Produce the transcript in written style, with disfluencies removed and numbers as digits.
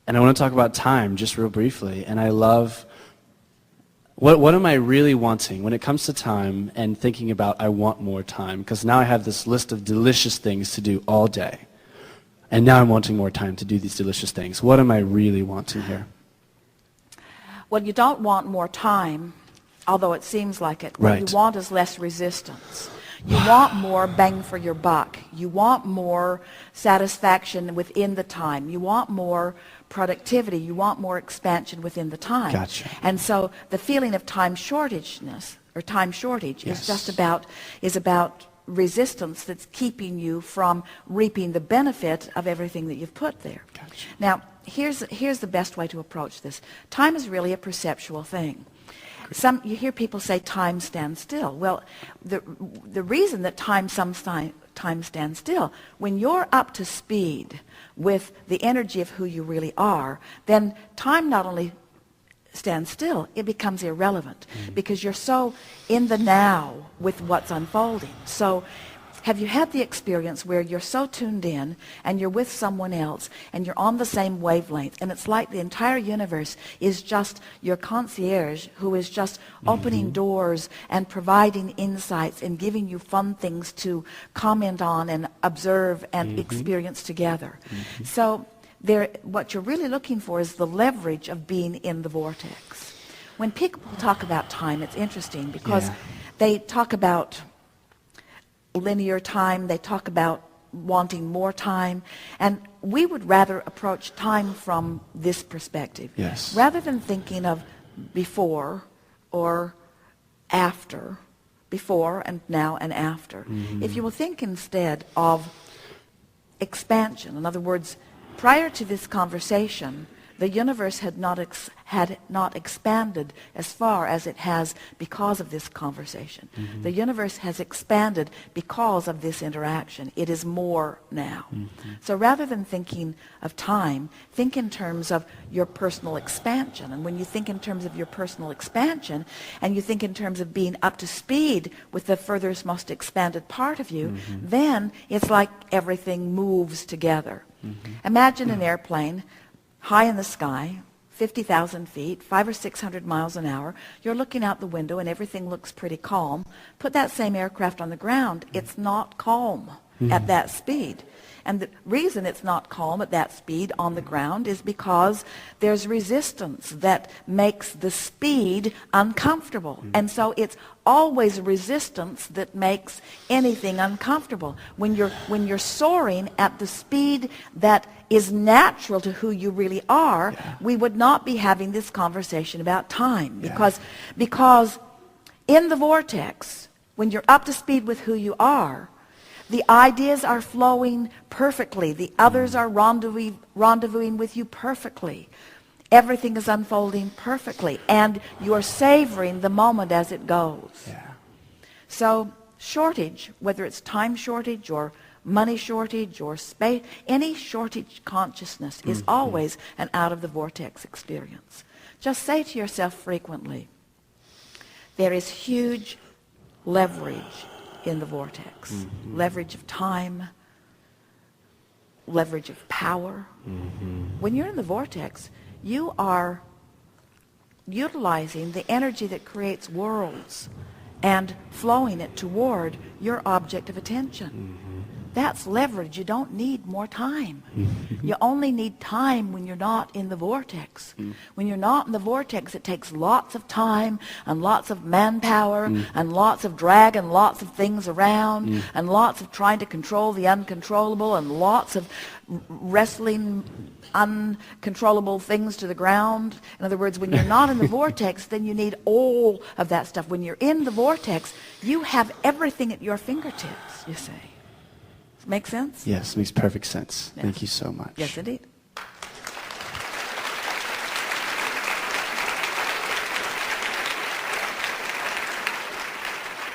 And I want to talk about time just real briefly. And I love, what am I really wanting when it comes to time and thinking about I want more time? Because now I have this list of delicious things to do all day. And now I'm wanting more time to do these delicious things. What am I really wanting here? Well, you don't want more time, although it seems like it. Right. What you want is less resistance. You want more bang for your buck. You want more satisfaction within the time. You want more productivity. You want more expansion within the time. Gotcha. And so the feeling of time shortage Yes. is about resistance that's keeping you from reaping the benefit of everything that you've put there. Gotcha. Now, here's the best way to approach this. Time is really a perceptual thing. You hear people say time stands still. Well, the reason that time sometimes stands still, when you're up to speed with the energy of who you really are, then time not only stands still, it becomes irrelevant because you're so in the now with what's unfolding. So have you had the experience where you're so tuned in and you're with someone else and you're on the same wavelength and it's like the entire universe is just your concierge who is just opening doors and providing insights and giving you fun things to comment on and observe and experience together. So what you're really looking for is the leverage of being in the vortex. When people talk about time, it's interesting because they talk about linear time, they talk about wanting more time, and we would rather approach time from this perspective. Yes. Rather than thinking of before or after, before and now and after. If you will think instead of expansion, in other words, prior to this conversation, the universe had not expanded as far as it has because of this conversation. The universe has expanded because of this interaction. It is more now. So rather than thinking of time, think in terms of your personal expansion. And when you think in terms of your personal expansion, and you think in terms of being up to speed with the furthest, most expanded part of you, then it's like everything moves together. Imagine an airplane high in the sky, 50,000 feet, 500 or 600 miles an hour. You're looking out the window and everything looks pretty calm. Put that same aircraft on the ground, it's not calm at that speed. And the reason it's not calm at that speed on the ground is because there's resistance that makes the speed uncomfortable. And so it's always resistance that makes anything uncomfortable. When you're soaring at the speed that is natural to who you really are, we would not be having this conversation about time. Because in the vortex, when you're up to speed with who you are, the ideas are flowing perfectly. The others are rendezvousing with you perfectly. Everything is unfolding perfectly. And you're savoring the moment as it goes. So shortage, whether it's time shortage or money shortage or space, any shortage consciousness is always an out of the vortex experience. Just say to yourself frequently, there is huge leverage in the vortex. Leverage of time, leverage of power. When you're in the vortex, you are utilizing the energy that creates worlds and flowing it toward your object of attention. That's leverage. You don't need more time. You only need time when you're not in the vortex. When you're not in the vortex, it takes lots of time and lots of manpower and lots of drag and lots of things around and lots of trying to control the uncontrollable and lots of wrestling uncontrollable things to the ground. In other words, when you're not in the vortex, then you need all of that stuff. When you're in the vortex, you have everything at your fingertips, you see. Make sense? Yes, makes perfect sense. Thank you so much. Yes, indeed.